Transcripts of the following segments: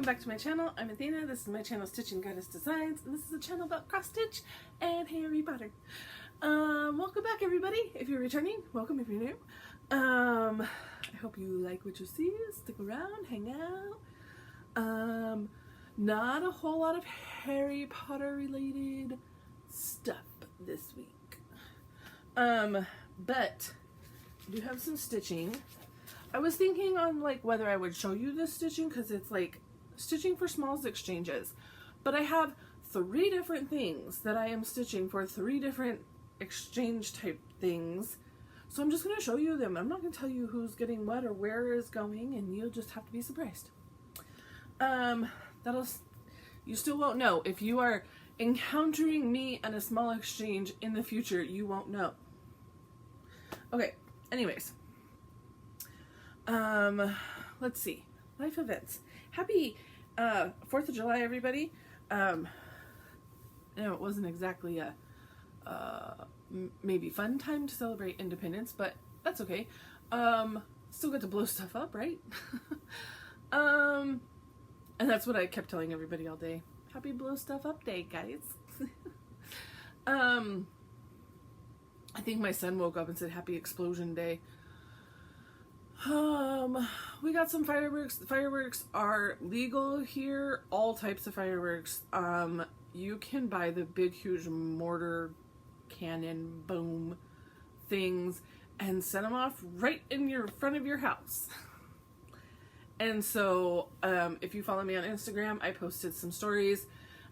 back to my channel. I'm Athena. This is my channel Stitching Goddess Designs, and this is a channel about cross stitch and Harry Potter. Welcome back, everybody. If you're returning, welcome. If you're new, I hope you like what you see. Stick around, hang out. Not a whole lot of Harry Potter related stuff this week. But I do have some stitching. I was thinking on like whether I would show you this stitching because it's like stitching for smalls exchanges, but I have 3 different things that I am stitching for 3 different exchange type things, so I'm just going to show you them. I'm not going to tell you who's getting what or where is going, and you'll just have to be surprised. You still won't know if you are encountering me and a small exchange in the future. You won't know. Okay, anyways. Let's see. Life events. Happy 4th of July, everybody. I know it wasn't exactly a maybe fun time to celebrate independence, but that's okay. Still get to blow stuff up, right? And that's what I kept telling everybody all day. Happy blow stuff up day, guys. I think my son woke up and said happy explosion day. We got some fireworks. The fireworks are legal here. All types of fireworks. You can buy the big, huge mortar cannon boom things and set them off right in your front of your house. And so, if you follow me on Instagram, I posted some stories.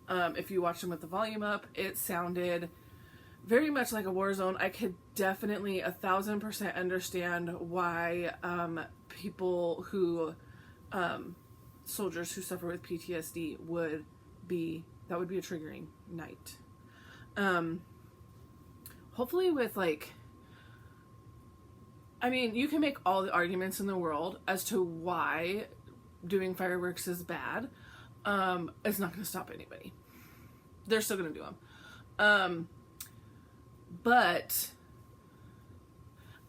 If you watch them with the volume up, it sounded very much like a war zone. I could definitely 1000% understand why people who, soldiers who suffer with PTSD would be a triggering night. Hopefully with like, I mean, you can make all the arguments in the world as to why doing fireworks is bad. It's not going to stop anybody. They're still going to do them. But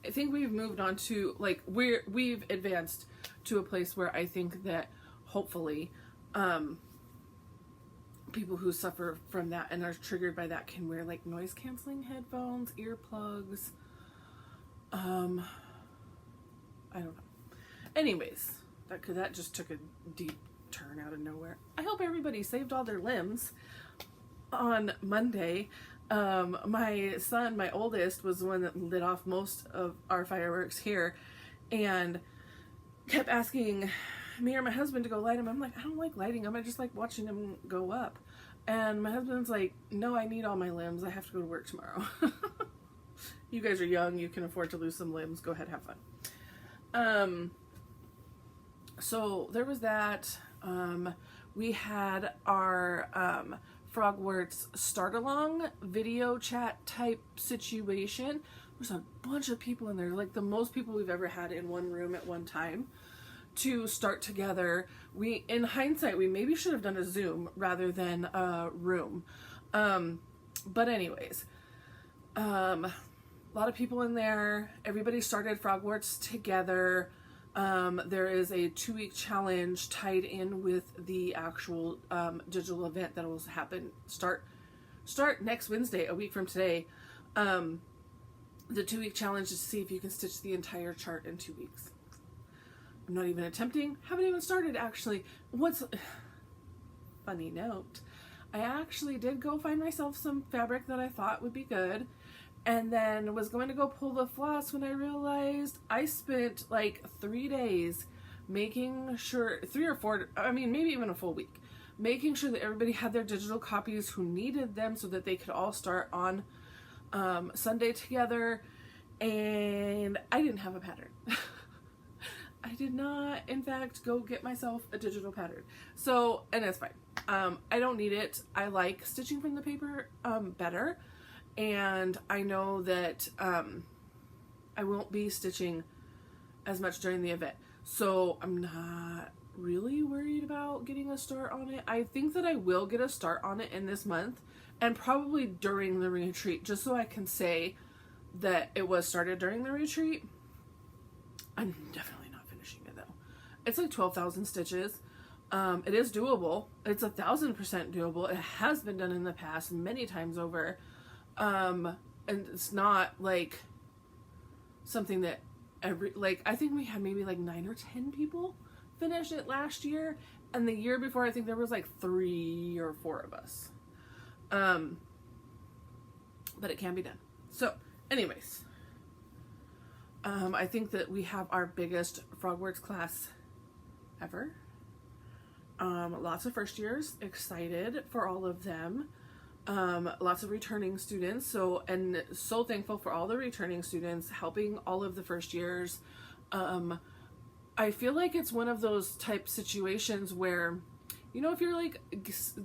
I think we've moved on to like we've advanced to a place where I think that hopefully people who suffer from that and are triggered by that can wear like noise canceling headphones, earplugs. I don't know. Anyways, that just took a deep turn out of nowhere. I hope everybody saved all their limbs on Monday. My son, my oldest, was the one that lit off most of our fireworks here and kept asking me or my husband to go light them. I'm like, I don't like lighting them. I just like watching them go up. And my husband's like, no, I need all my limbs. I have to go to work tomorrow. You guys are young. You can afford to lose some limbs. Go ahead, have fun. So there was that. We had our, Frogworks start along video chat type situation. There's a bunch of people in there, like the most people we've ever had in one room at one time to start together. In hindsight, we maybe should have done a Zoom rather than a room. But anyways, a lot of people in there. Everybody started Frogworks together. There is a 2-week challenge tied in with the actual digital event that will happen start next Wednesday, a week from today. The 2-week challenge is to see if you can stitch the entire chart in 2 weeks. I'm not even attempting. Haven't even started actually. Funny note, I actually did go find myself some fabric that I thought would be good. And then was going to go pull the floss when I realized I spent like 3 days making sure, 3 or 4, I mean, maybe even a full week, making sure that everybody had their digital copies who needed them so that they could all start on Sunday together. And I didn't have a pattern. I did not, in fact, go get myself a digital pattern. So, and it's fine. I don't need it. I like stitching from the paper better. And I know that I won't be stitching as much during the event. So I'm not really worried about getting a start on it. I think that I will get a start on it in this month and probably during the retreat, just so I can say that it was started during the retreat. I'm definitely not finishing it though. It's like 12,000 stitches. It is doable. It's 1,000% doable. It has been done in the past many times over. And it's not like something that I think we had maybe like 9 or 10 people finish it last year. And the year before, I think there was like 3 or 4 of us. But it can be done. So anyways, I think that we have our biggest Frogworks class ever. Lots of first years, excited for all of them. Lots of returning students, so thankful for all the returning students helping all of the first years. I feel like it's one of those type situations where, you know, if you're like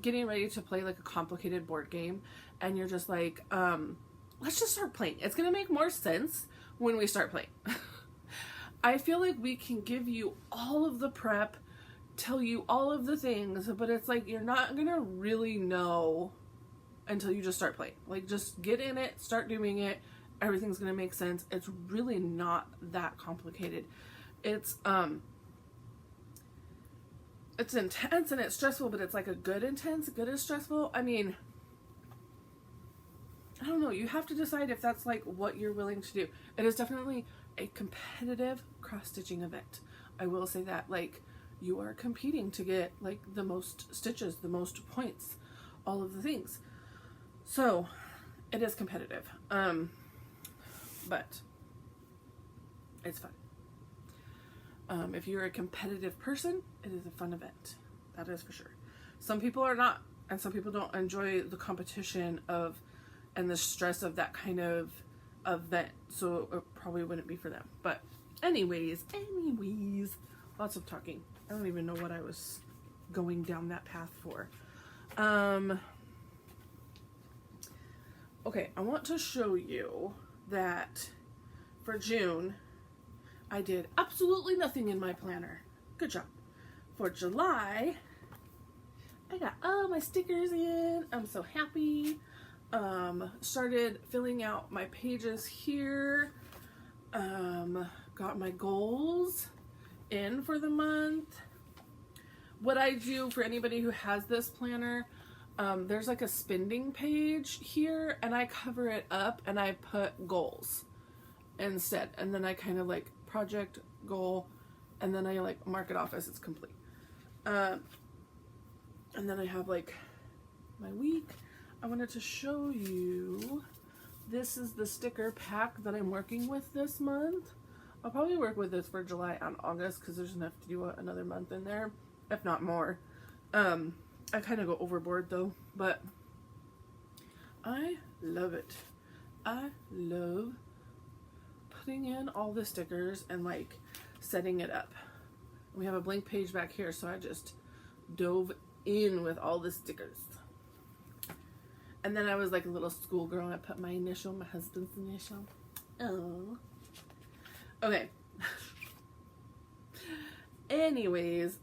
getting ready to play like a complicated board game and you're just like, let's just start playing. It's gonna make more sense when we start playing. I feel like we can give you all of the prep, tell you all of the things, but it's like you're not gonna really know until you just start playing. Like, just get in it, start doing it, everything's gonna make sense. It's really not that complicated. It's intense and it's stressful, but it's like a good intense, good as stressful. I mean, I don't know, you have to decide if that's like what you're willing to do. It is definitely a competitive cross-stitching event. I will say that, like, you are competing to get like the most stitches, the most points, all of the things. So it is competitive. But it's fun. If you're a competitive person, it is a fun event. That is for sure. Some people are not, and some people don't enjoy the competition and the stress of that kind of event. So it probably wouldn't be for them. But anyways, lots of talking. I don't even know what I was going down that path for. Okay, I want to show you that for June, I did absolutely nothing in my planner. Good job. For July, I got all my stickers in. I'm so happy. Started filling out my pages here. Got my goals in for the month. What I do for anybody who has this planner, there's like a spending page here, and I cover it up and I put goals instead, and then I kind of like project goal, and then I like mark it off as it's complete. And then I have like my week. I wanted to show you, this is the sticker pack that I'm working with this month. I'll probably work with this for July and August because there's enough to do another month in there, if not more. I kind of go overboard though, but I love it. I love putting in all the stickers and like setting it up. We have a blank page back here, so I just dove in with all the stickers. And then I was like a little schoolgirl and I put my initial, my husband's initial. Oh. Okay. Anyways,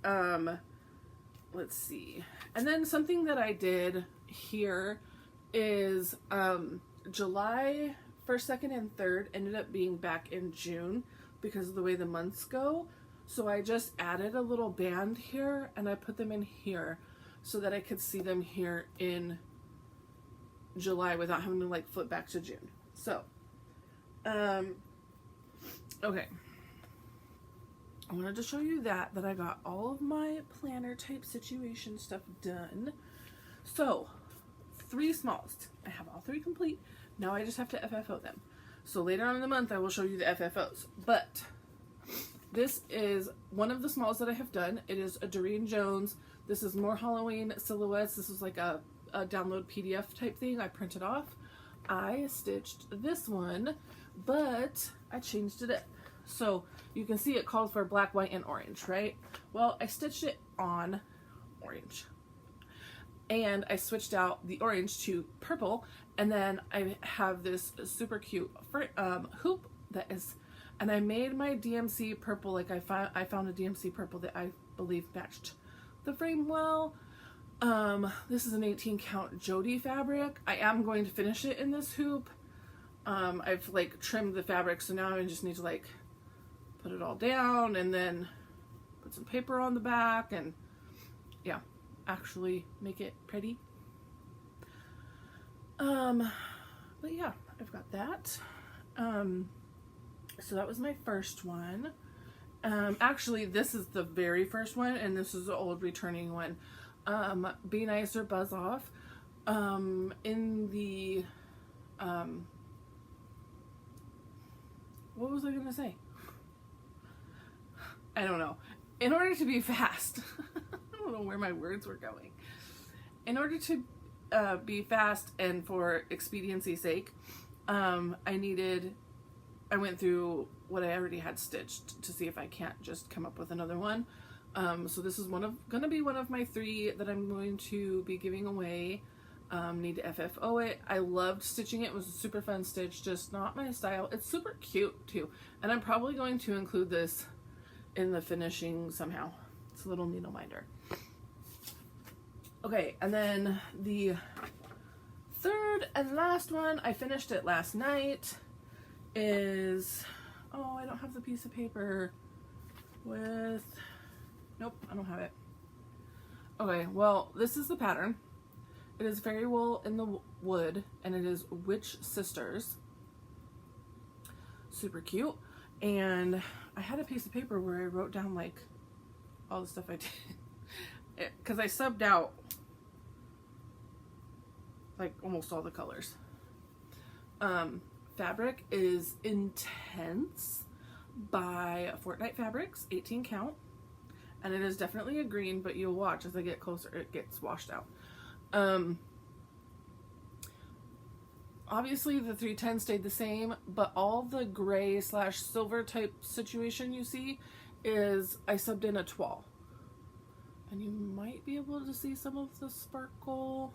let's see. And then something that I did here is July 1st, 2nd, and 3rd ended up being back in June because of the way the months go. So I just added a little band here and I put them in here so that I could see them here in July without having to like flip back to June. So, okay. I wanted to show you that I got all of my planner type situation stuff done. So 3 smalls. I have all 3 complete. Now I just have to FFO them. So later on in the month I will show you the FFOs. But this is one of the smalls that I have done. It is a Doreen Jones. This is more Halloween silhouettes. This is like a download PDF type thing. I printed off. I stitched this one, but I changed it up. So you can see it calls for black, white, and orange, right? Well, I stitched it on orange. And I switched out the orange to purple. And then I have this super cute hoop that is, and I made my DMC purple. Like I found a DMC purple that I believe matched the frame well. This is an 18 count Jody fabric. I am going to finish it in this hoop. I've like trimmed the fabric, so now I just need to like put it all down and then put some paper on the back and yeah, actually make it pretty. But yeah, I've got that. So that was my first one. Actually, this is the very first one, and this is the old returning one. Be Nice or Buzz Off. In the, what was I gonna say? I don't know. In order to be fast, I don't know where my words were going. In order to be fast and for expediency's sake, I went through what I already had stitched to see if I can't just come up with another one. So this is gonna be one of my 3 that I'm going to be giving away. Need to FFO it. I loved stitching it. It was a super fun stitch, just not my style. It's super cute too, and I'm probably going to include this in the finishing somehow. It's a little needle minder. Okay, and then the third and last one, I finished it last night, is, oh, I don't have the piece of paper with, nope, I don't have it. Okay, well, this is the pattern. It is Fairy Wool in the Wood, and it is Witch Sisters. Super cute. And I had a piece of paper where I wrote down like all the stuff I did, because I subbed out like almost all the colors. Fabric is Intense by Fortnite Fabrics, 18 count, and it is definitely a green, but you'll watch as I get closer it gets washed out. Obviously the 310 stayed the same, but all the gray / silver type situation you see is I subbed in a toile, and you might be able to see some of the sparkle.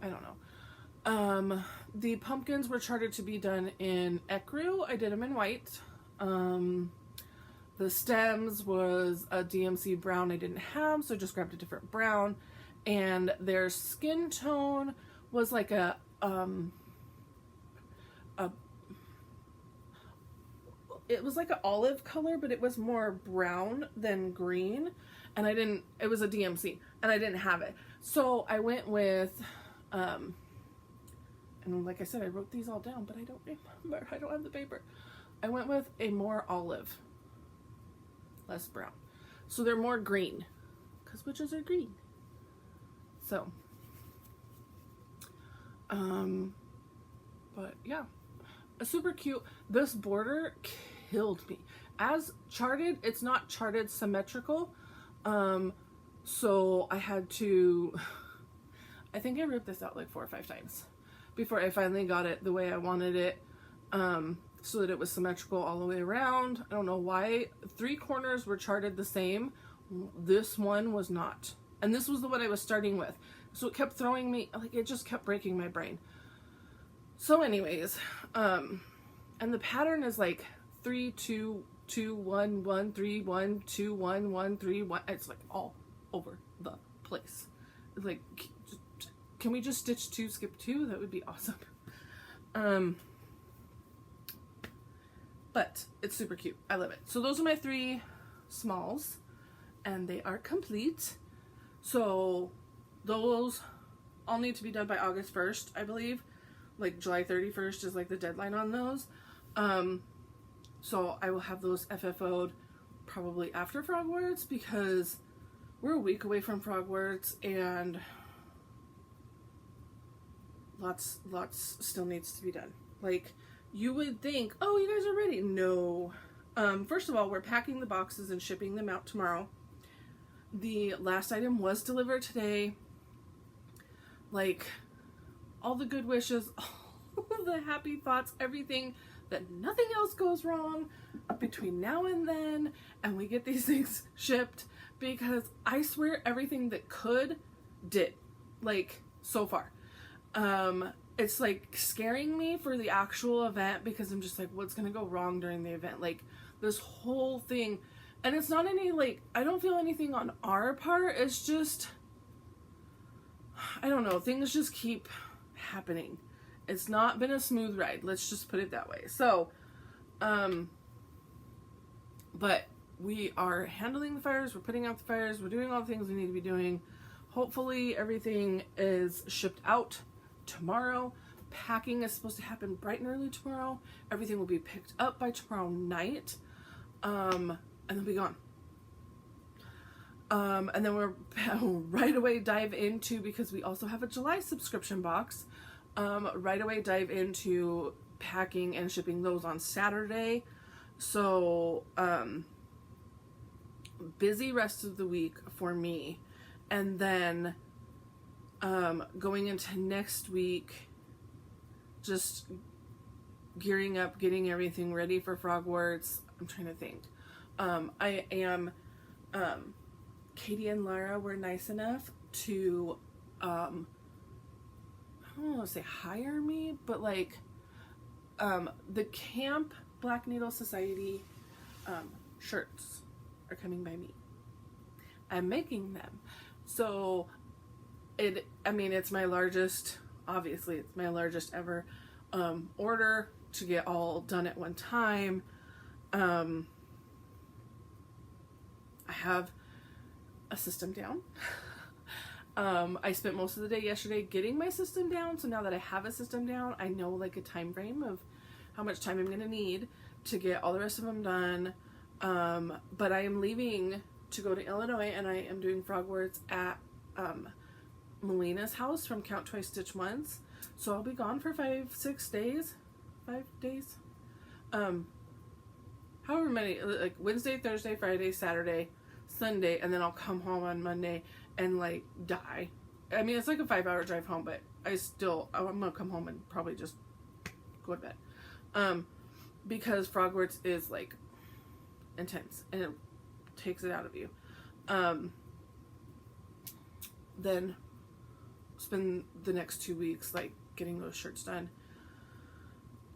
I don't know. The pumpkins were charted to be done in ecru. I did them in white. The stems was a DMC brown I didn't have, so just grabbed a different brown. And their skin tone was like it was like an olive color, but it was more brown than green. And it was a DMC, and I didn't have it. So I went with, and like I said, I wrote these all down, but I don't remember. I don't have the paper. I went with a more olive, less brown. So they're more green, because witches are green. So, but yeah, super cute. This border killed me. As charted, it's not charted symmetrical. So I had to, I think I ripped this out like 4 or 5 times before I finally got it the way I wanted it, so that it was symmetrical all the way around. I don't know why 3 corners were charted the same. This one was not. And this was the one I was starting with. So it kept throwing me, like it just kept breaking my brain. So anyways, and the pattern is like 3, 2, 2, 1, 1, 3, 1, 2, 1, 1, 3, 1. It's like all over the place. It's like, can we just stitch 2, skip 2? That would be awesome. But it's super cute. I love it. So those are my 3 smalls, and they are complete. So those all need to be done by August 1st, I believe. Like July 31st is like the deadline on those. So I will have those FFO'd probably after Frogwords, because we're a week away from Frogwords and lots still needs to be done. Like, you would think, oh, you guys are ready. No. First of all, we're packing the boxes and shipping them out tomorrow. The last item was delivered today. Like, all the good wishes, all the happy thoughts, everything, that nothing else goes wrong between now and then, and we get these things shipped, because I swear everything that could did, like, so far. It's like scaring me for the actual event, because I'm just like, what's gonna go wrong during the event? Like, this whole thing, and it's not any, like, I don't feel anything on our part, it's just, I don't know, things just keep happening. It's not been a smooth ride, let's just put it that way. So, but we are handling the fires, we're putting out the fires, we're doing all the things we need to be doing. Hopefully everything is shipped out tomorrow. Packing is supposed to happen bright and early tomorrow. Everything will be picked up by tomorrow night. And then be gone. And then we're right away dive into, because we also have a July subscription box, right away dive into packing and shipping those on Saturday. So, busy rest of the week for me. And then, going into next week, just gearing up, getting everything ready for Frogwarts. I'm trying to think. I am, Katie and Lara were nice enough to, I don't want to say hire me, but like, the Camp Black Needle Society, shirts are coming by me. I'm making them. So it's my largest, obviously it's my largest ever, order to get all done at one time. I have a system down. I spent most of the day yesterday getting my system down, so now that I have a system down, I know like a time frame of how much time I'm gonna need to get all the rest of them done. But I am leaving to go to Illinois, and I am doing Frogwarts at Melina's house from Count Twice Stitch Once. So I'll be gone for 5 days. However many, like Wednesday, Thursday, Friday, Saturday, Sunday, and then I'll come home on Monday and like die. I mean, it's like a 5-hour drive home, but I'm gonna come home and probably just go to bed. Because Frogwarts is like intense and it takes it out of you. Then spend the next 2 weeks like getting those shirts done.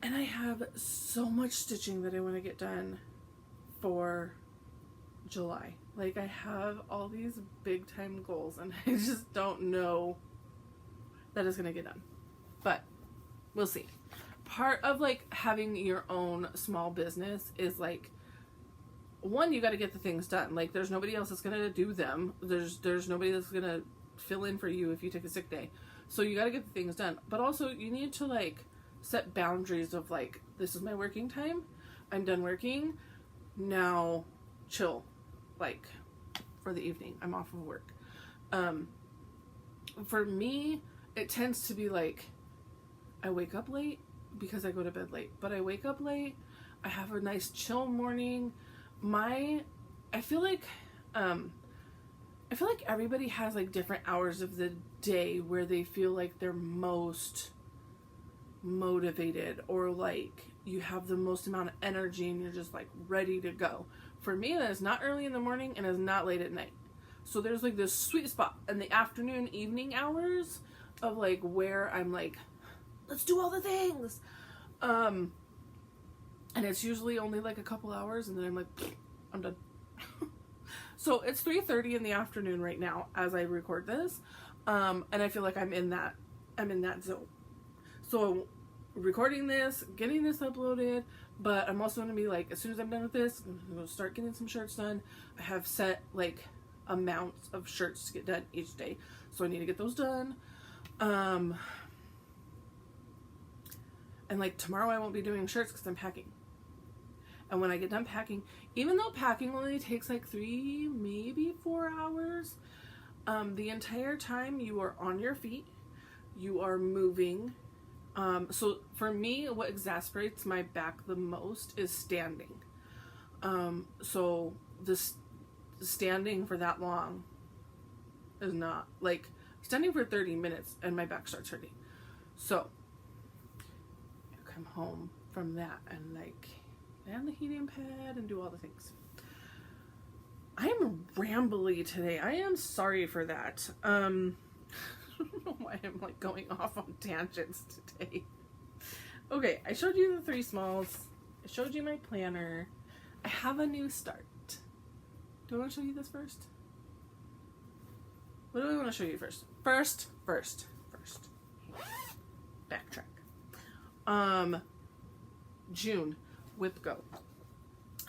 And I have so much stitching that I want to get done for July. Like, I have all these big time goals and I just don't know that it's going to get done. But we'll see. Part of like having your own small business is like, one, you got to get the things done. Like, there's nobody else that's going to do them. There's nobody that's going to fill in for you if you take a sick day. So you got to get the things done. But also you need to like set boundaries of like, this is my working time. I'm done working. Now chill. Like, for the evening, I'm off of work. For me, it tends to be like, I wake up late because I go to bed late. But I wake up late. I have a nice chill morning. I feel like everybody has like different hours of the day where they feel like they're most motivated, or like you have the most amount of energy and you're just like ready to go. For me, that is not early in the morning and is not late at night. So there's like this sweet spot in the afternoon, evening hours of like where I'm like, let's do all the things. And it's usually only like a couple hours, and then I'm like, I'm done. So it's 3:30 in the afternoon right now as I record this. And I feel like I'm in that zone. So recording this, getting this uploaded, but I'm also going to be like, as soon as I'm done with this, I'm going to start getting some shirts done. I have set like amounts of shirts to get done each day. So I need to get those done. And like tomorrow I won't be doing shirts because I'm packing. And when I get done packing, even though packing only takes like 3, maybe 4 hours, the entire time you are on your feet, you are moving. So for me, what exasperates my back the most is standing. So this standing for that long is not, like, standing for 30 minutes and my back starts hurting. So I come home from that and like, and the heating pad and do all the things. I am rambly today. I am sorry for that. I don't know why I'm like going off on tangents today. Okay, I showed you the 3 smalls. I showed you my planner. I have a new start. Do I want to show you this first? What do I want to show you first? First. Backtrack. June. Whip Go.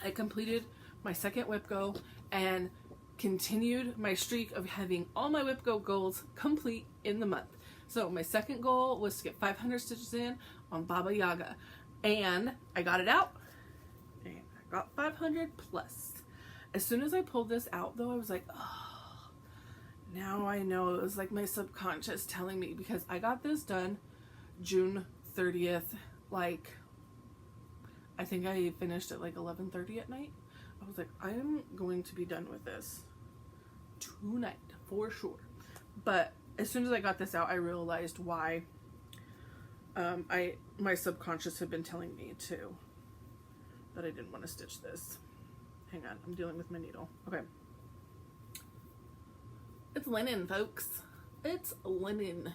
I completed my second whip go and continued my streak of having all my whip go goals complete in the month. So my second goal was to get 500 stitches in on Baba Yaga, and I got it out, and I got 500 plus. As soon as I pulled this out though, I was like, oh, now I know. It was like my subconscious telling me, because I got this done June 30th, like, I think I finished at like 11:30 at night. I was like, I am going to be done with this tonight for sure. But as soon as I got this out, I realized why my subconscious had been telling me to, that I didn't want to stitch this. Hang on, I'm dealing with my needle. Okay. It's linen, folks. It's linen.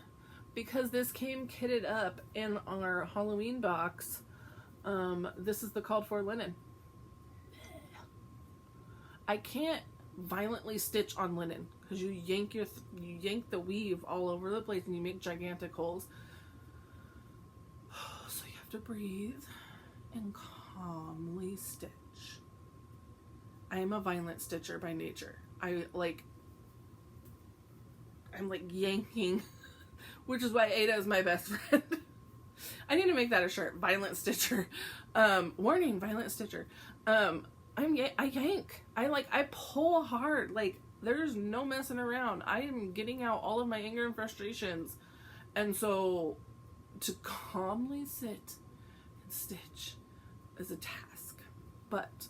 Because this came kitted up in our Halloween box, this is the called for linen. I can't violently stitch on linen because you yank the weave all over the place and you make gigantic holes. So you have to breathe and calmly stitch. I am a violent stitcher by nature. I'm like yanking, which is why Ada is my best friend. I need to make that a shirt. Violent stitcher. Warning, violent stitcher. I yank. I pull hard. Like, there's no messing around. I am getting out all of my anger and frustrations. And so to calmly sit and stitch is a task. But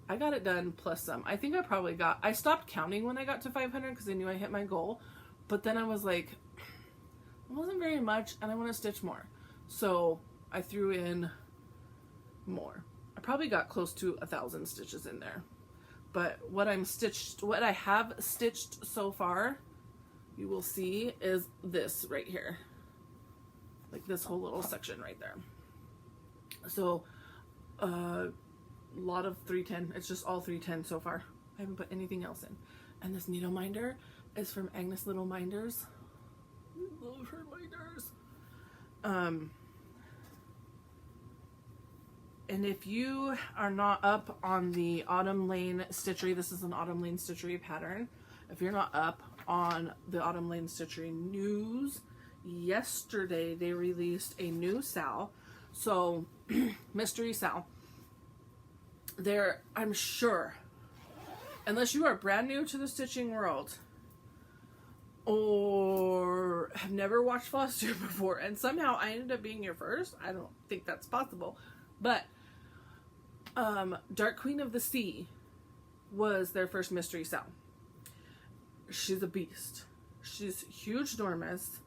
I got it done plus some. I think I stopped counting when I got to 500 because I knew I hit my goal. But then I was like, it wasn't very much and I want to stitch more. So I threw in more. I probably got close to 1,000 stitches in there. But what I have stitched so far, you will see, is this right here. Like this whole little section right there. So a lot of 310. It's just all 310 so far. I haven't put anything else in. And this needle minder is from Agnes Little Minders. I love her minders. And if you are not up on the Autumn Lane Stitchery, this is an Autumn Lane Stitchery pattern. If you're not up on the Autumn Lane Stitchery news, yesterday they released a new Sal. So, Mystery Sal. I'm sure, unless you are brand new to the stitching world, or have never watched Flosstube before, and somehow I ended up being your first, I don't think that's possible, but Dark Queen of the Sea was their first mystery Sal. She's a beast. She's huge, enormous,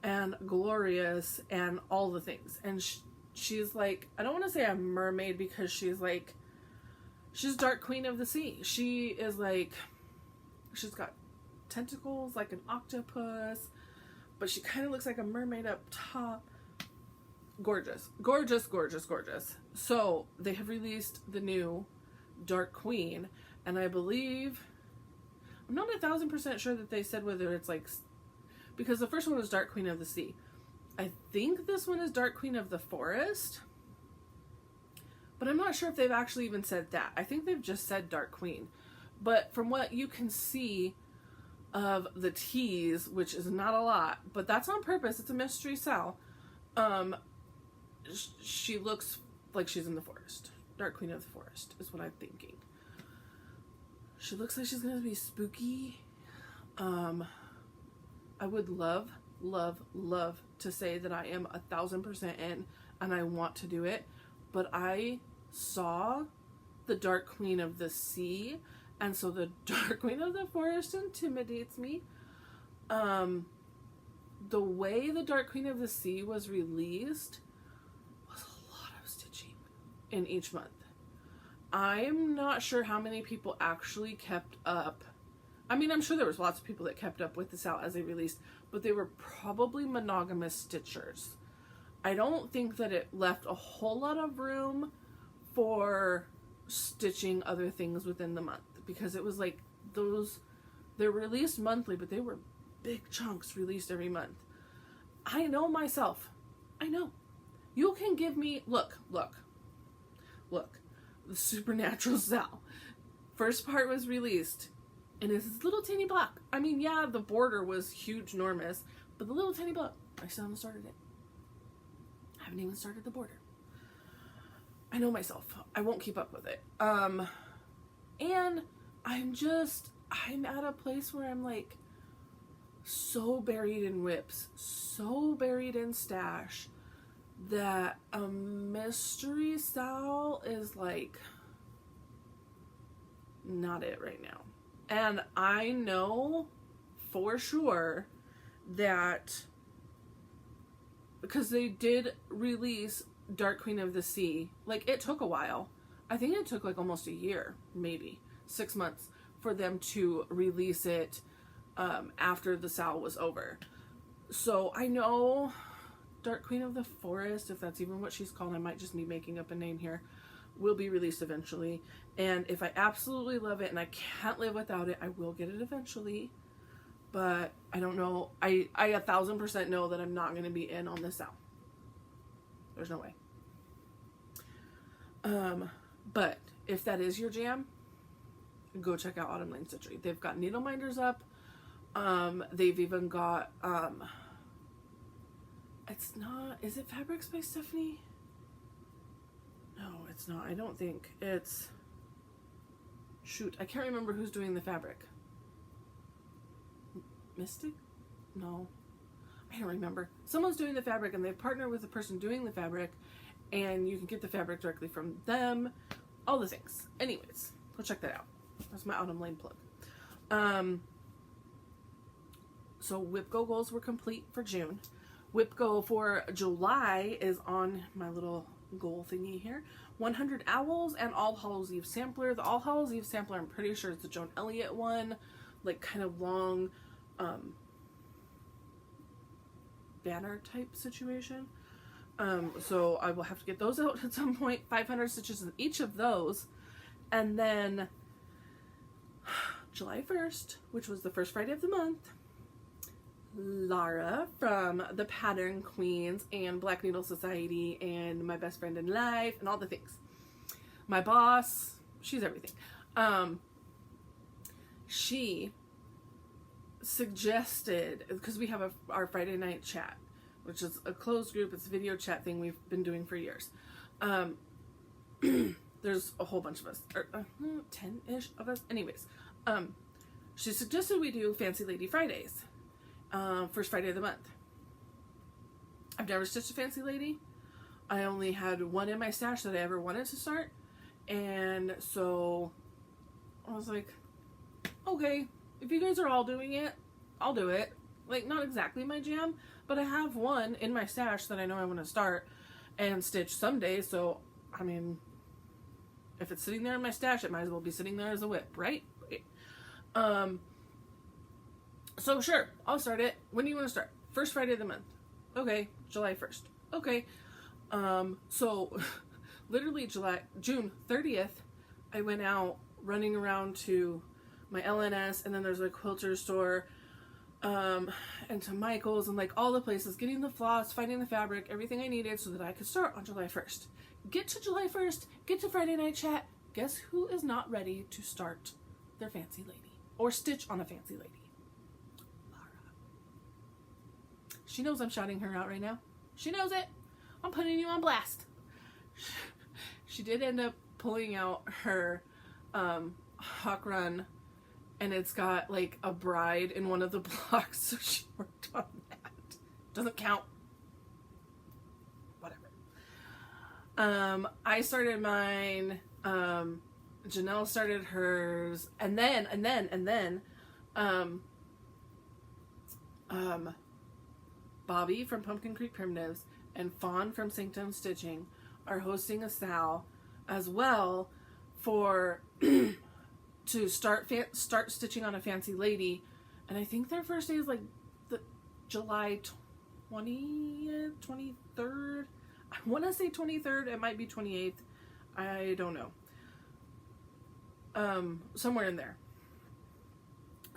and glorious, and all the things. And she's like, I don't want to say a mermaid because she's Dark Queen of the Sea. She is like, she's got tentacles like an octopus, but she kind of looks like a mermaid up top. Gorgeous, gorgeous, gorgeous, gorgeous. So they have released the new Dark Queen, and I believe, I'm not 1,000% sure that they said whether it's like, because the first one was Dark Queen of the Sea. I think this one is Dark Queen of the Forest, but I'm not sure if they've actually even said that. I think they've just said Dark Queen. But from what you can see of the tease, which is not a lot, but that's on purpose, it's a mystery Sal, she looks like she's in the forest. Dark Queen of the Forest is what I'm thinking. She looks like she's going to be spooky. I would love, love, love to say that I am 1,000% in and I want to do it, but I saw the Dark Queen of the Sea, and so the Dark Queen of the Forest intimidates me. The way the Dark Queen of the Sea was released was a lot of stitching in each month. I'm not sure how many people actually kept up. I mean, I'm sure there was lots of people that kept up with this out as they released, but they were probably monogamous stitchers. I don't think that it left a whole lot of room for stitching other things within the month, because it was like they're released monthly, but they were big chunks released every month. I know myself. I know. You can give me, look, the Supernatural Sal. First part was released, and it's this little teeny block. I mean, yeah, the border was huge, enormous, but the little tiny block, I still haven't started it. I haven't even started the border. I know myself. I won't keep up with it. And I'm at a place where I'm like so buried in whips, so buried in stash, that a mystery Sal is like not it right now. And I know for sure that because they did release Dark Queen of the Sea, like it took a while. I think it took like almost a year, maybe 6 months, for them to release it after the Sal was over. So I know Dark Queen of the Forest, if that's even what she's called, I might just be making up a name here, will be released eventually. And if I absolutely love it and I can't live without it, I will get it eventually. But I don't know. I 1000% know that I'm not going to be in on this Sal. There's no way. But if that is your jam, go check out Autumn Lane Stitchery. They've got needle minders up. They've even got, it's not, is it Fabrics by Stephanie? No, it's not. I don't think. It's, shoot, I can't remember who's doing the fabric. Mystic? No. I don't remember. Someone's doing the fabric and they've partnered with the person doing the fabric, and you can get the fabric directly from them. All the things. Anyways, go check that out. That's my Autumn Lane plug. So Whip Go goals were complete for June. Whip Go for July is on my little goal thingy here. 100 Owls and All Hallows Eve sampler. The All Hallows Eve sampler, I'm pretty sure it's the Joan Elliott one. Like kind of long banner type situation. So I will have to get those out at some point. 500 stitches in each of those. And then July 1st, which was the first Friday of the month, Lara from the Pattern Queens and Black Needle Society and My Best Friend in Life and all the things. My boss, she's everything. She suggested, because we have our Friday night chat, which is a closed group, it's a video chat thing we've been doing for years. There's a whole bunch of us, or 10-ish of us. Anyways, she suggested we do Fancy Lady Fridays. First Friday of the month. I've never stitched a Fancy Lady. I only had one in my stash that I ever wanted to start. And so I was like, okay, if you guys are all doing it, I'll do it. Like, not exactly my jam, but I have one in my stash that I know I want to start and stitch someday. So, I mean, if it's sitting there in my stash, it might as well be sitting there as a whip, right? So sure, I'll start it. When do you want to start? First Friday of the month. Okay, July 1st. Okay. So literally June 30th, I went out running around to my LNS, and then there's a quilter store, and to Michael's, and like all the places, getting the floss, finding the fabric, everything I needed so that I could start on July 1st. Get to July 1st, get to Friday night chat. Guess who is not ready to start their Fancy Lady or stitch on a Fancy Lady? She knows I'm shouting her out right now. She knows it. I'm putting you on blast. She did end up pulling out her Hawk Run, and it's got like a bride in one of the blocks, so she worked on that. Doesn't count. Whatever. I started mine. Janelle started hers, and then Bobby from Pumpkin Creek Primitives and Fawn from Sanctum Stitching are hosting a Sal as well for to start stitching on a Fancy Lady, and I think their first day is like the July 20th, 23rd. I want to say 23rd. It might be 28th. I don't know. Somewhere in there.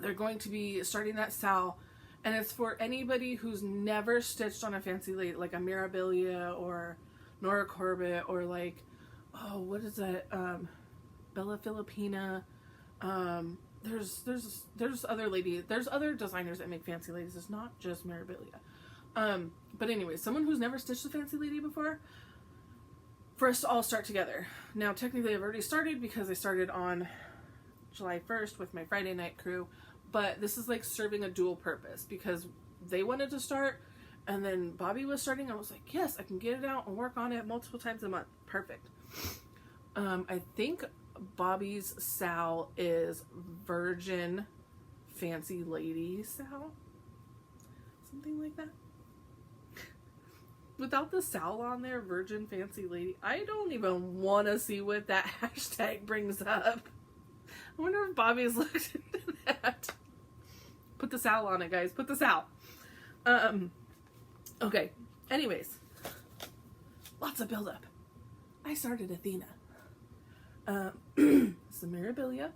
They're going to be starting that Sal. And it's for anybody who's never stitched on a Fancy Lady, like a Mirabilia or Nora Corbett or like, oh, what is that? Bella Filipina. There's other designers that make fancy ladies. It's not just Mirabilia. But anyway, someone who's never stitched a fancy lady before, for us to all start together. Now, technically, I've already started because I started on July 1st with my Friday night crew, but this is like serving a dual purpose because they wanted to start, and then Bobby was starting. I was like, yes, I can get it out and work on it multiple times a month. Perfect. I think Bobby's Sal is Virgin Fancy Lady Sal, something like that. Without the Sal on there, Virgin Fancy Lady, I don't even want to see what that hashtag brings up. I wonder if Bobby's looked into that. Put the Sal on it, guys. Put the Sal. Okay. Anyways, lots of buildup. I started Athena. Some Mirabilia.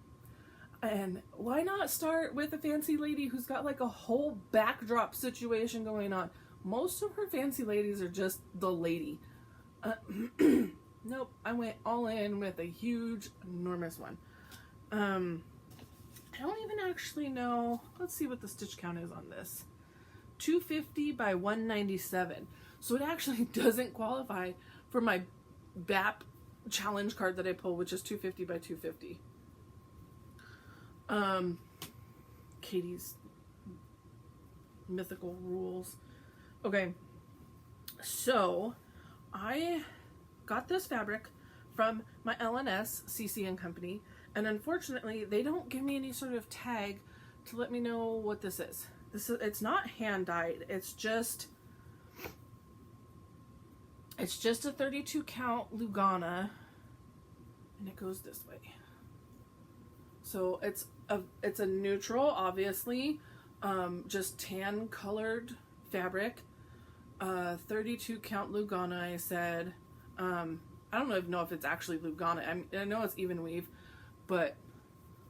And why not start with a fancy lady who's got like a whole backdrop situation going on? Most of her fancy ladies are just the lady. Nope, I went all in with a huge, enormous one. I don't even actually know. Let's see what the stitch count is on this. 250 by 197. So it actually doesn't qualify for my BAP challenge card that I pull, which is 250 by 250. Katie's mythical rules. Okay, so I got this fabric from my LNS CC and Company, and unfortunately they don't give me any sort of tag to let me know what this is. It's not hand dyed. It's just a 32 count Lugana, and it goes this way. So it's a neutral, obviously, just tan colored fabric. 32 count Lugana, I said. I don't even know if it's actually Lugana. I know it's even weave, but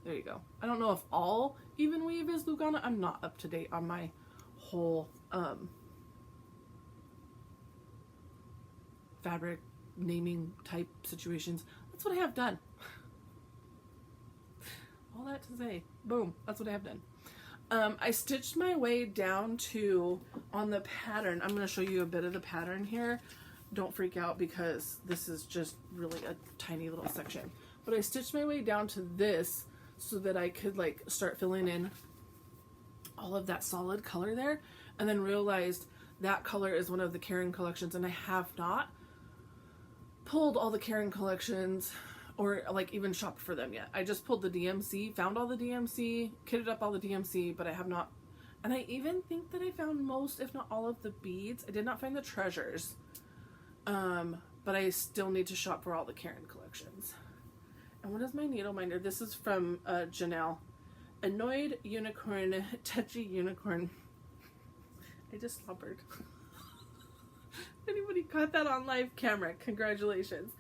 there you go. I don't know if all even weave is Lugana. I'm not up to date on my whole fabric naming type situations. That's what I have done. All that to say, boom, that's what I have done. I stitched my way down to, on the pattern, I'm going to show you a bit of the pattern here. Don't freak out because this is just really a tiny little section. But I stitched my way down to this so that I could like start filling in all of that solid color there, and then realized that color is one of the Karen collections, and I have not pulled all the Karen collections or like even shopped for them yet. I just pulled the DMC, found all the DMC, kitted up all the DMC, but I have not, and I even think that I found most, if not all of the beads. I did not find the treasures, but I still need to shop for all the Karen collections. And what is my needle minder? This is from Janelle. Annoyed Unicorn, Touchy Unicorn. I just slobbered. Anybody caught that on live camera? Congratulations.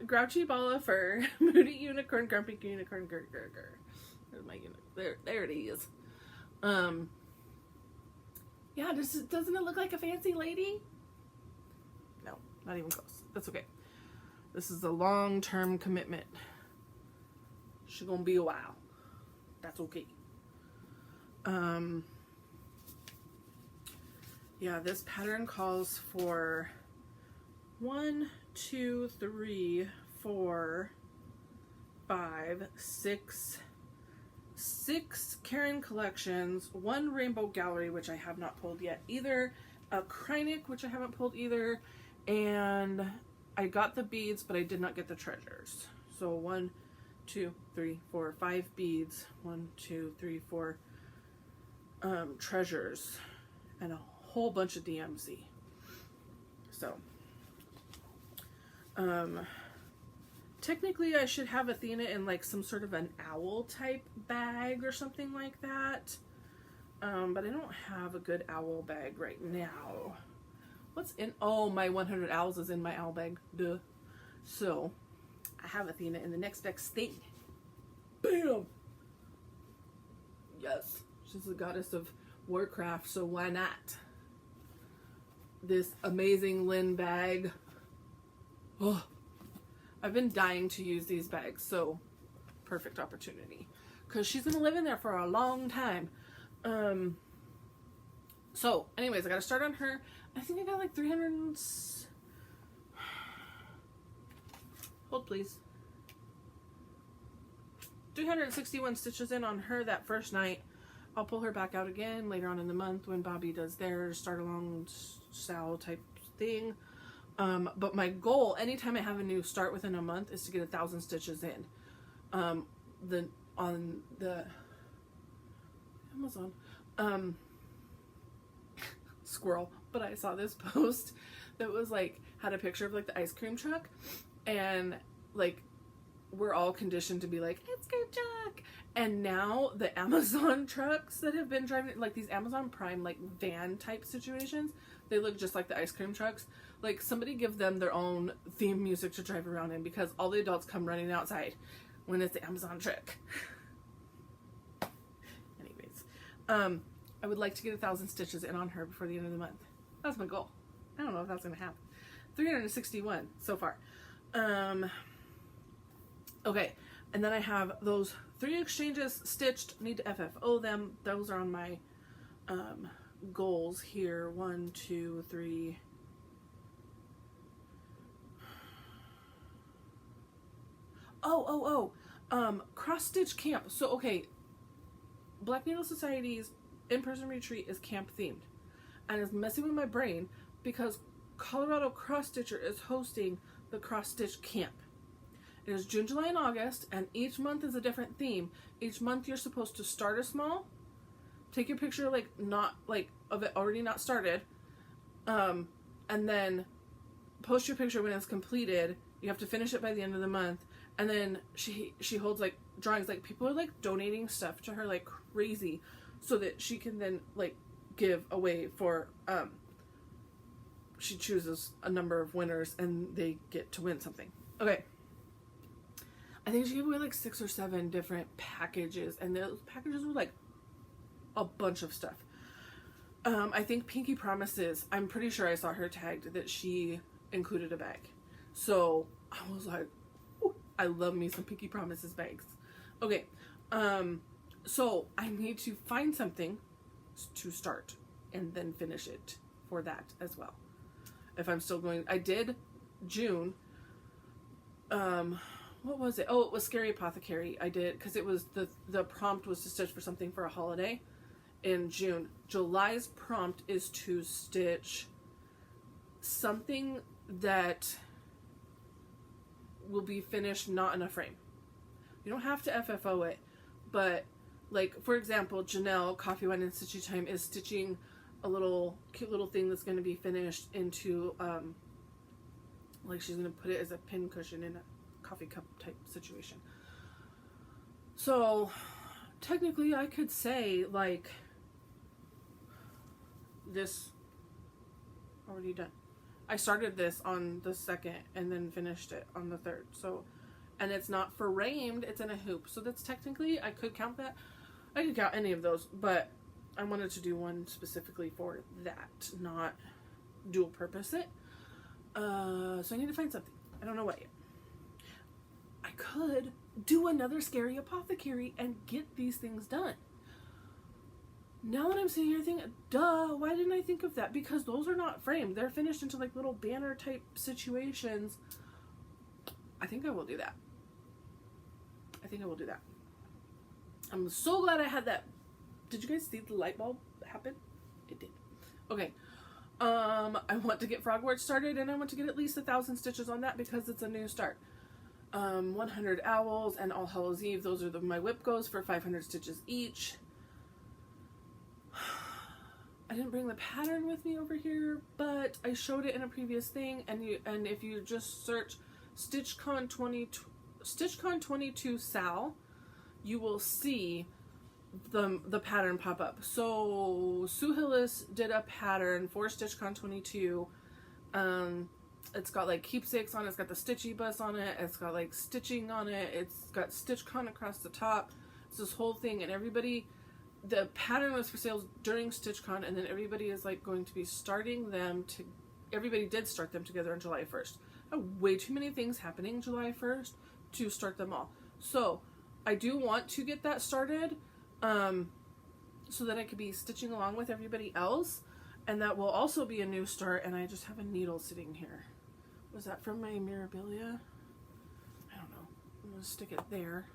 Grouchy Ball of Fur, Moody Unicorn, Grumpy Unicorn, There's my unicorn. There it is. Yeah, doesn't it look like a fancy lady? No, not even close. That's okay. This is a long-term commitment. She's gonna be a while. That's okay. Yeah, this pattern calls for 1, 2, 3, 4, 5, 6 Karen collections, 1 Rainbow Gallery, which I have not pulled yet either, a Kreinik, which I haven't pulled either, and I got the beads, but I did not get the treasures. So 1, 2, 3, 4, 5 beads, 1, 2, 3, 4 treasures, and a whole bunch of DMC. So technically I should have Athena in like some sort of an owl type bag or something like that, but I don't have a good owl bag right now. What's in, oh, my 100 owls is in my owl bag, duh. So I have Athena in the next best thing. Bam! Yes, she's the goddess of Warcraft, so why not? This amazing Lynn bag. Oh, I've been dying to use these bags, so perfect opportunity because she's gonna live in there for a long time. So anyways, I got to start on her. I think I got like 300 hold please 361 stitches in on her that first night. I'll pull her back out again later on in the month when Bobby does their start along Sal type thing. But my goal anytime I have a new start within a month is to get 1,000 stitches in. On the Amazon squirrel, but I saw this post that was like had a picture of like the ice cream truck, and like we're all conditioned to be like ice cream truck, and now the Amazon trucks that have been driving, like these Amazon Prime like van type situations, they look just like the ice cream trucks. Like somebody give them their own theme music to drive around in, because all the adults come running outside when it's the Amazon truck. Anyways, I would like to get 1,000 stitches in on her before the end of the month. That's my goal. I don't know if that's gonna happen. 361 so far. Okay, and then I have those 3 exchanges stitched. Need to FFO them. Those are on my goals here. 1, 2, 3. Cross stitch camp. So okay, Black Needle Society's in-person retreat is camp themed, and it's messing with my brain because Colorado Cross Stitcher is hosting the cross stitch camp. It is June, July, and August, and each month is a different theme. Each month you're supposed to start a small, take your picture like not like of it already not started, and then post your picture when it's completed. You have to finish it by the end of the month, and then she holds like drawings. Like people are like donating stuff to her like crazy, so that she can then like give away for she chooses a number of winners and they get to win something. Okay. I think she gave away like 6 or 7 different packages, and those packages were like a bunch of stuff. I think Pinky Promises, I'm pretty sure I saw her tagged that she included a bag. So I was like, ooh, I love me some Pinky Promises bags. Okay. So I need to find something to start and then finish it for that as well. If I'm still going, I did June. What was it? Oh, it was Scary Apothecary. I did, because it was the prompt was to stitch for something for a holiday in June. July's prompt is to stitch something that will be finished not in a frame. You don't have to FFO it, but like for example, Janelle Coffee Wine and Stitchy Time is stitching a little cute little thing that's going to be finished into like she's going to put it as a pin cushion in a coffee cup type situation. So technically I could say like this already done. I started this on the 2nd and then finished it on the 3rd. So, and it's not framed, it's in a hoop. So that's technically, I could count that. I could count any of those, but I wanted to do one specifically for that, not dual purpose it. So I need to find something. I don't know what yet. I could do another Scary Apothecary and get these things done. Now that I'm sitting here thinking, duh, why didn't I think of that? Because those are not framed. They're finished into like little banner type situations. I think I will do that. I'm so glad I had that. Did you guys see the light bulb happen? It did. Okay. I want to get Frogwort started, and I want to get at least 1,000 stitches on that because it's a new start. 100 Owls and All Hallows Eve. Those are my whip goes for 500 stitches each. I didn't bring the pattern with me over here, but I showed it in a previous thing, and if you just search StitchCon 22 Sal, you will see the pattern pop up. So Sue Hillis did a pattern for StitchCon 22. It's got like keepsakes on it, it's got the Stitchy bus on it, it's got like stitching on it, it's got StitchCon across the top. It's this whole thing, and everybody, the pattern was for sales during StitchCon, and then everybody is like going to be starting them to, everybody did start them together on July 1st. I have way too many things happening July 1st to start them all. So I do want to get that started, so that I could be stitching along with everybody else, and that will also be a new start. And I just have a needle sitting here. Was that from my Mirabilia? I don't know. I'm gonna stick it there.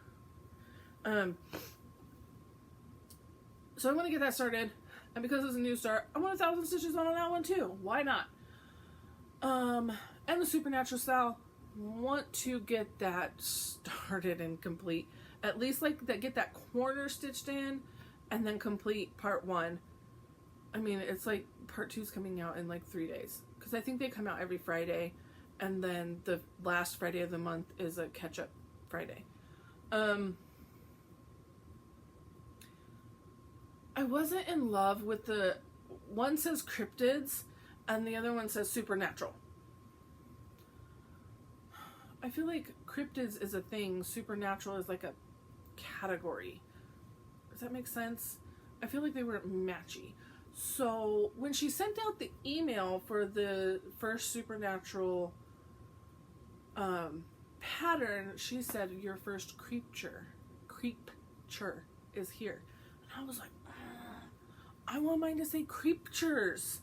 So I want to get that started, and because it's a new start, I want 1,000 stitches on that one too. Why not? And the Supernatural style, want to get that started and complete. At least like that, get that corner stitched in, and then complete part 1. I mean, it's like part 2 is coming out in like 3 days, because I think they come out every Friday, and then the last Friday of the month is a catch-up Friday. I wasn't in love with the one says cryptids and the other one says supernatural. I feel like cryptids is a thing, supernatural is like a category. Does that make sense? I feel like they weren't matchy. So when she sent out the email for the first supernatural pattern, she said your first creature is here. And I was like, I want mine to say creatures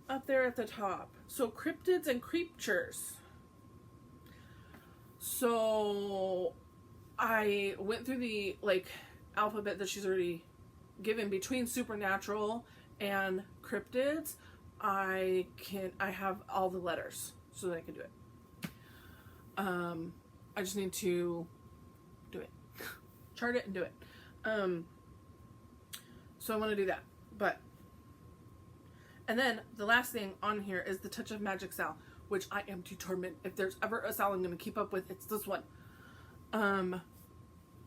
up there at the top. So cryptids and creatures. So I went through the like alphabet that she's already given between supernatural and cryptids. I have all the letters so that I can do it. I just need to do it. Chart it and do it. So I want to do that. And then the last thing on here is the Touch of Magic Sal, which I am determined, if there's ever a Sal I'm going to keep up with, it's this one. I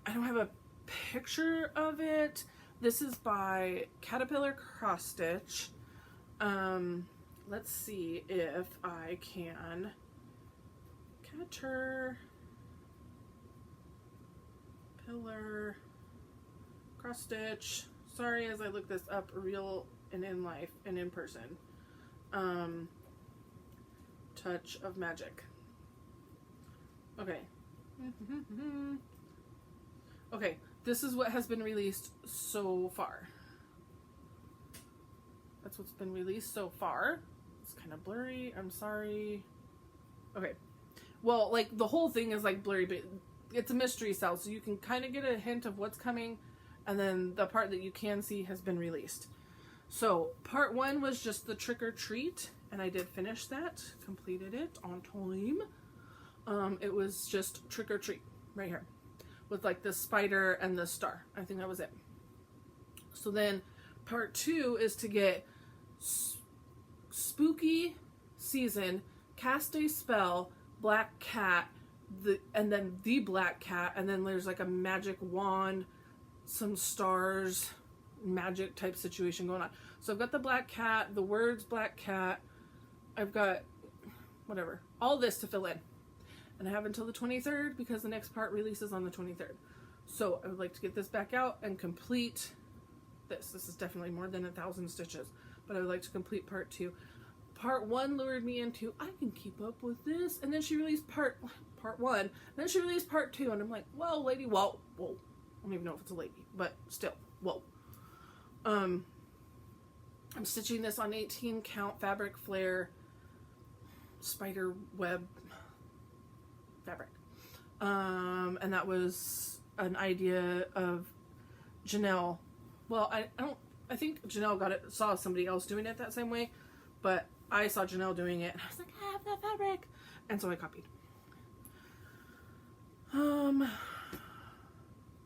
don't have a picture of it. This is by Caterpillar Cross Stitch. Let's see if I can. Caterpillar Cross Stitch. Sorry as I look this up real and in life and in person. Touch of Magic. Okay. Okay, this is what has been released so far. That's what's been released so far. It's kind of blurry. I'm sorry. Okay. Well, like the whole thing is like blurry, but it's a mystery cell, so you can kind of get a hint of what's coming, and then the part that you can see has been released. So part 1 was just the trick or treat, and I did finish that, completed it on time. It was just trick or treat right here with like the spider and the star. I think that was it. So then part 2 is to get spooky season, cast a spell, black cat, and then the black cat, and then there's like a magic wand, some stars, magic type situation going on. So I've got the black cat, the words black cat, I've got whatever, all this to fill in. And I have until the 23rd because the next part releases on the 23rd. So I would like to get this back out and complete this. This is definitely more than 1,000 stitches, but I would like to complete part 2. Part 1 lured me into, I can keep up with this. And then she released part 1. And then she released part 2. And I'm like, whoa, lady, whoa. I don't even know if it's a lady, but still, whoa. I'm stitching this on 18 count fabric flare spider web fabric. And that was an idea of Janelle. Well, I think Janelle saw somebody else doing it that same way, but I saw Janelle doing it and I was like, I have that fabric. And so I copied.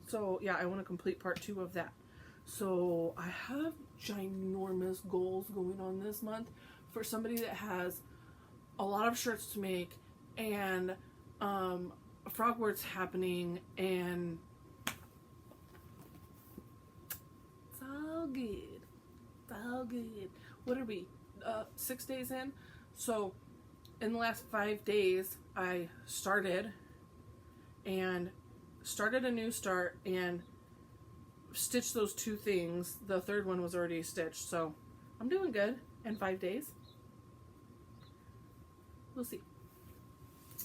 So yeah, I want to complete part 2 of that. So I have ginormous goals going on this month for somebody that has a lot of shirts to make and Frogwarts happening, and it's all good. It's all good. What are we? 6 days in? So in the last 5 days I started a new start and stitched those 2 things. The third one was already stitched, so I'm doing good in 5 days. We'll see.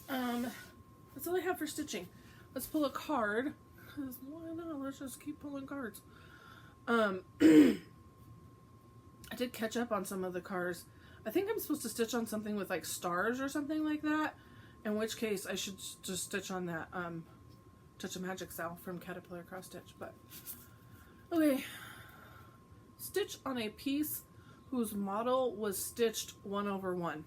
That's all I have for stitching. Let's pull a card. Because why not? Let's just keep pulling cards. I did catch up on some of the cars. I think I'm supposed to stitch on something with like stars or something like that. In which case I should just stitch on that Touch of Magic style from Caterpillar Cross Stitch. But okay. Stitch on a piece whose model was stitched 1/1.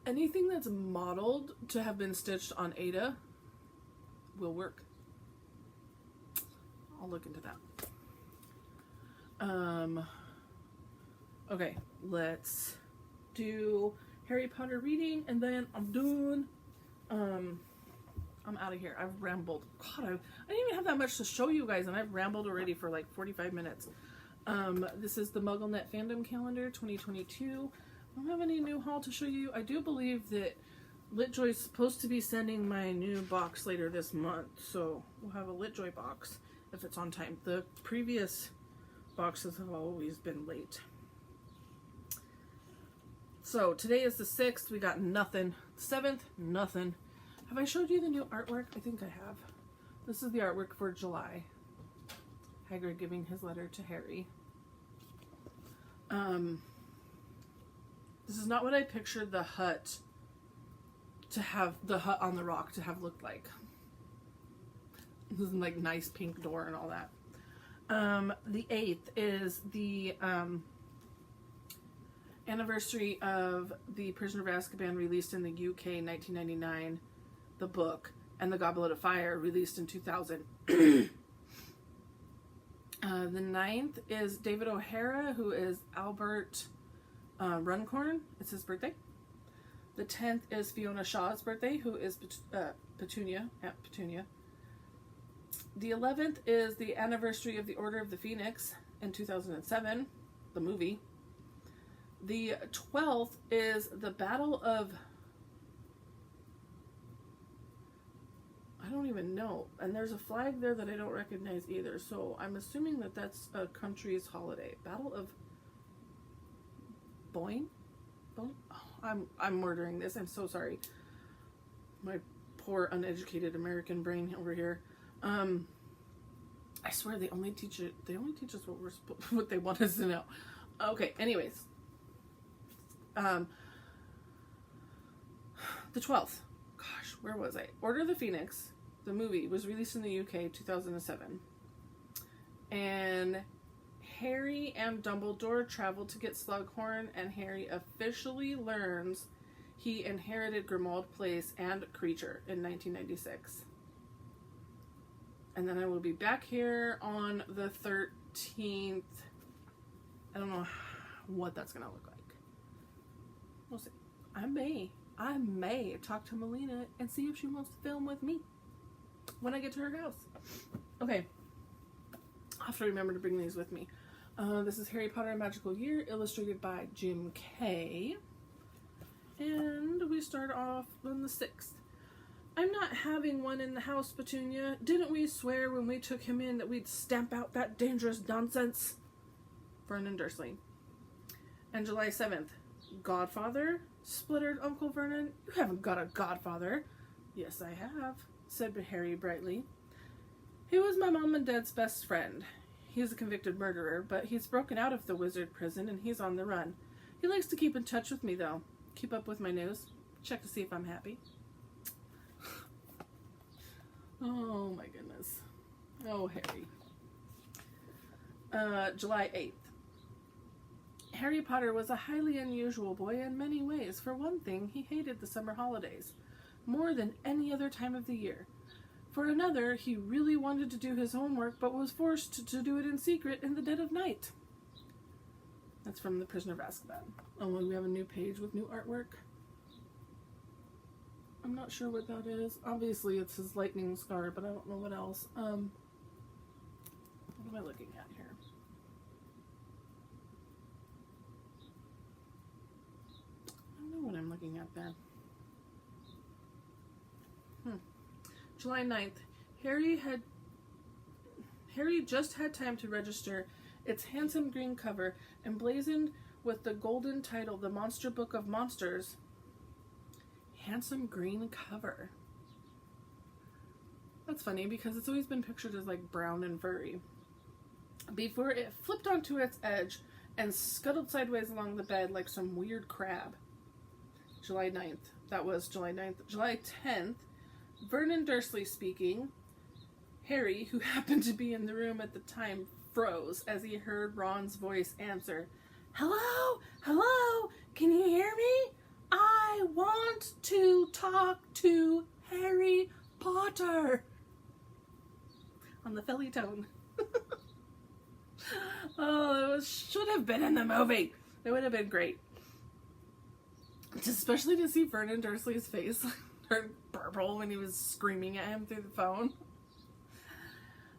Anything that's modeled to have been stitched on Ada will work. I'll look into that. Okay, let's do Harry Potter reading, and then I'm done. I'm out of here. I've rambled. God, I didn't even have that much to show you guys, and I've rambled already for like 45 minutes. This is the MuggleNet Fandom Calendar 2022. I don't have any new haul to show you. I do believe that LitJoy's supposed to be sending my new box later this month, so we'll have a LitJoy box if it's on time. The previous boxes have always been late. So today is the 6th. We got nothing. 7th, nothing. Have I showed you the new artwork? I think I have. This is the artwork for July. Hagrid giving his letter to Harry. This is not what I pictured the hut to have, the hut on the rock to have looked like. This is like nice pink door and all that. The 8th is the anniversary of The Prisoner of Azkaban, released in the UK in 1999, the book, and The Goblet of Fire, released in 2000. The 9th is David O'Hara, who is Albert Runcorn. It's his birthday. The 10th is Fiona Shaw's birthday, who is Petunia, Aunt Petunia. The 11th is the anniversary of the Order of the Phoenix in 2007, the movie. The 12th is the Battle of... I don't even know. And there's a flag there that I don't recognize either, so I'm assuming that that's a country's holiday. Battle of... Boyne? Oh, I'm murdering this. I'm so sorry. My poor uneducated American brain over here. I swear they only teach us what they want us to know. Okay, anyways. The 12th. Gosh, where was I? Order of the Phoenix, the movie, was released in the UK 2007. And Harry and Dumbledore travel to get Slughorn, and Harry officially learns he inherited Grimmauld Place and Creature in 1996. And then I will be back here on the 13th. I don't know what that's going to look like. We'll see. I may talk to Melina and see if she wants to film with me when I get to her house. Okay. I'll have to remember to bring these with me. This is Harry Potter and Magical Year, illustrated by Jim Kay. And we start off on the 6th. I'm not having one in the house, Petunia. Didn't we swear when we took him in that we'd stamp out that dangerous nonsense? Vernon Dursley. And July 7th. Godfather? Spluttered Uncle Vernon. You haven't got a godfather. Yes, I have, said Harry brightly. He was my mom and dad's best friend. He's a convicted murderer, but he's broken out of the wizard prison and he's on the run. He likes to keep in touch with me, though. Keep up with my news. Check to see if I'm happy. Oh, my goodness. Oh, Harry. July 8th. Harry Potter was a highly unusual boy in many ways. For one thing, he hated the summer holidays more than any other time of the year. For another, he really wanted to do his homework, but was forced to do it in secret in the dead of night. That's from The Prisoner of Azkaban. Oh, and we have a new page with new artwork. I'm not sure what that is. Obviously, it's his lightning scar, but I don't know what else. What am I looking at here? I don't know what I'm looking at there. July 9th. Harry just had time to register its handsome green cover, emblazoned with the golden title, The Monster Book of Monsters. Handsome green cover. That's funny because it's always been pictured as like brown and furry. Before it flipped onto its edge and scuttled sideways along the bed like some weird crab. July 9th. That was July 9th. July 10th, Vernon Dursley speaking. Harry, who happened to be in the room at the time, froze as he heard Ron's voice answer, "Hello? Hello? Can you hear me? I want to talk to Harry Potter." On the Philly tone. Oh, it should have been in the movie. It would have been great. Especially to see Vernon Dursley's face turn purple when he was screaming at him through the phone.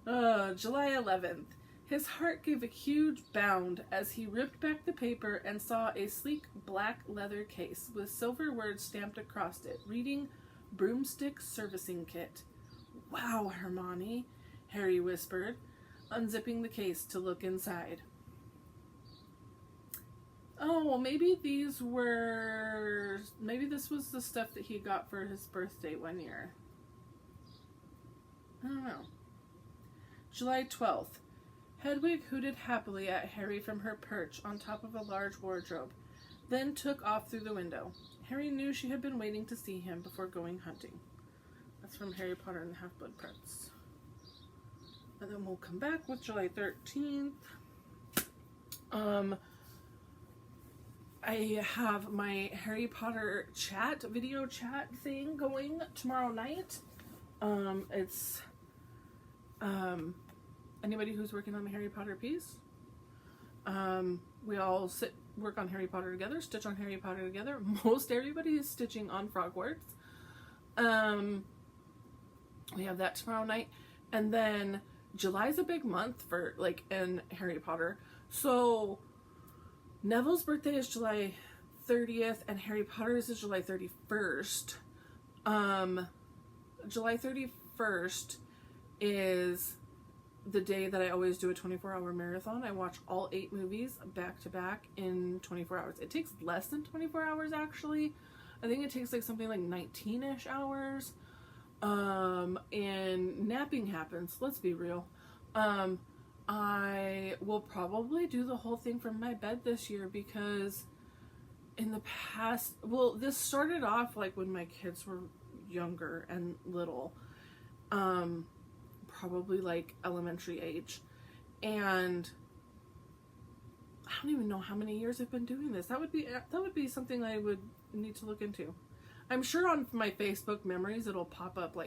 July 11th. His heart gave a huge bound as he ripped back the paper and saw a sleek black leather case with silver words stamped across it, reading Broomstick Servicing Kit. "Wow, Hermione," Harry whispered, unzipping the case to look inside. Oh, well, maybe this was the stuff that he got for his birthday one year. I don't know. July 12th. Hedwig hooted happily at Harry from her perch on top of a large wardrobe, then took off through the window. Harry knew she had been waiting to see him before going hunting. That's from Harry Potter and the Half-Blood Prince. And then we'll come back with July 13th. I have my Harry Potter video chat thing going tomorrow night. It's anybody who's working on the Harry Potter piece. We all work on Harry Potter together, stitch on Harry Potter together. Most everybody is stitching on Frogwarts. We have that tomorrow night. And then July's a big month for in Harry Potter. So Neville's birthday is July 30th and Harry Potter's is July 31st. July 31st is the day that I always do a 24-hour marathon. I watch all 8 movies back to back in 24 hours. It takes less than 24 hours actually. I think it takes something like 19-ish hours. And napping happens. Let's be real. I will probably do the whole thing from my bed this year because in the past, this started off when my kids were younger and little, probably elementary age, and I don't even know how many years I've been doing this. That would be something I would need to look into. I'm sure on my Facebook memories it'll pop up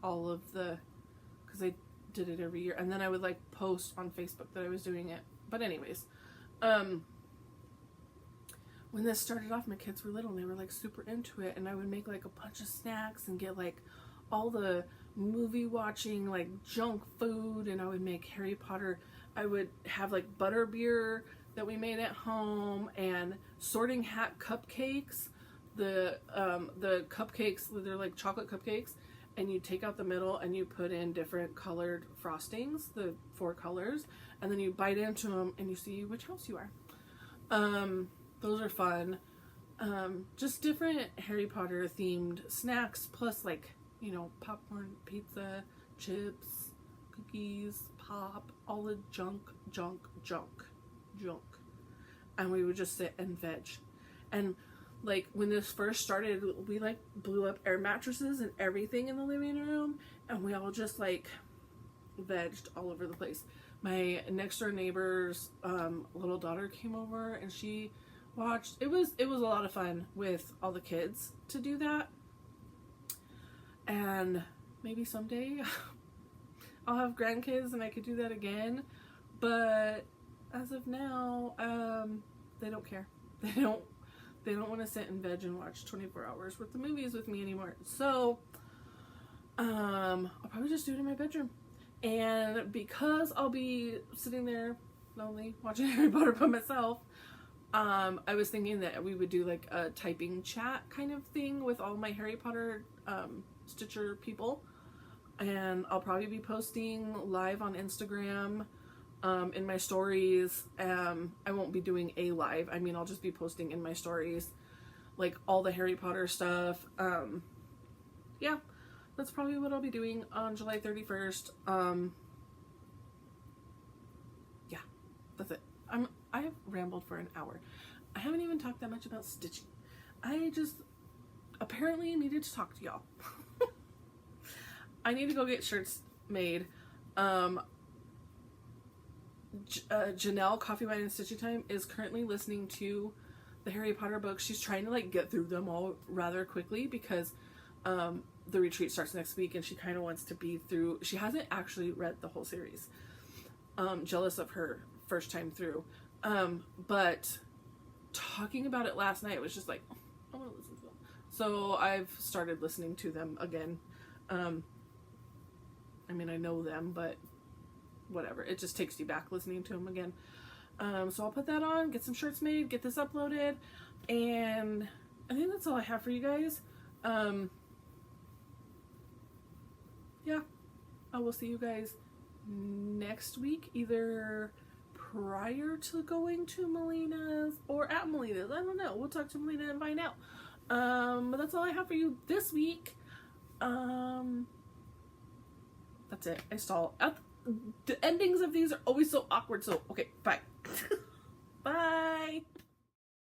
all of because I did it every year, and then I would post on Facebook that I was doing it. But anyways, when this started off, my kids were little and they were super into it, and I would make a bunch of snacks and get all the movie watching junk food, and I would make Harry Potter. I would have butter beer that we made at home and Sorting Hat cupcakes. The cupcakes, they're chocolate cupcakes, and you take out the middle and you put in different colored frostings, the 4 colors, and then you bite into them and you see which house you are. Those are fun. Just different Harry Potter themed snacks, plus popcorn, pizza, chips, cookies, pop, all the junk. And we would just sit and veg. And when this first started, we blew up air mattresses and everything in the living room, and we all just vegged all over the place. My next door neighbor's little daughter came over and she watched. It was a lot of fun with all the kids to do that. And maybe someday I'll have grandkids and I could do that again. But as of now, they don't care. They don't want to sit and veg and watch 24 hours worth of movies with me anymore. So, I'll probably just do it in my bedroom. And because I'll be sitting there lonely watching Harry Potter by myself, I was thinking that we would do a typing chat kind of thing with all my Harry Potter Stitcher people. And I'll probably be posting live on Instagram in my stories. I won't be doing a live. I mean, I'll just be posting in my stories, like, all the Harry Potter stuff. Yeah, that's probably what I'll be doing on July 31st. Yeah, that's it. I have rambled for an hour. I haven't even talked that much about stitching. I just apparently needed to talk to y'all. I need to go get shirts made. Janelle, Coffee Wine and Stitching Time, is currently listening to the Harry Potter books. She's trying to, like, get through them all rather quickly because the retreat starts next week, and she kind of wants to be through. She hasn't actually read the whole series. Jealous of her first time through. But talking about it last night was just like, I want to listen to them. So I've started listening to them again. I mean, I know them, but whatever. It just takes you back listening to them again. So I'll put that on, get some shirts made, get this uploaded, and I think that's all I have for you guys. Yeah, I will see you guys next week, either prior to going to Melina's or at Melina's. I don't know. We'll talk to Melina and find out. But that's all I have for you this week. That's it. I stall. The endings of these are always so awkward. So, okay, bye. Bye.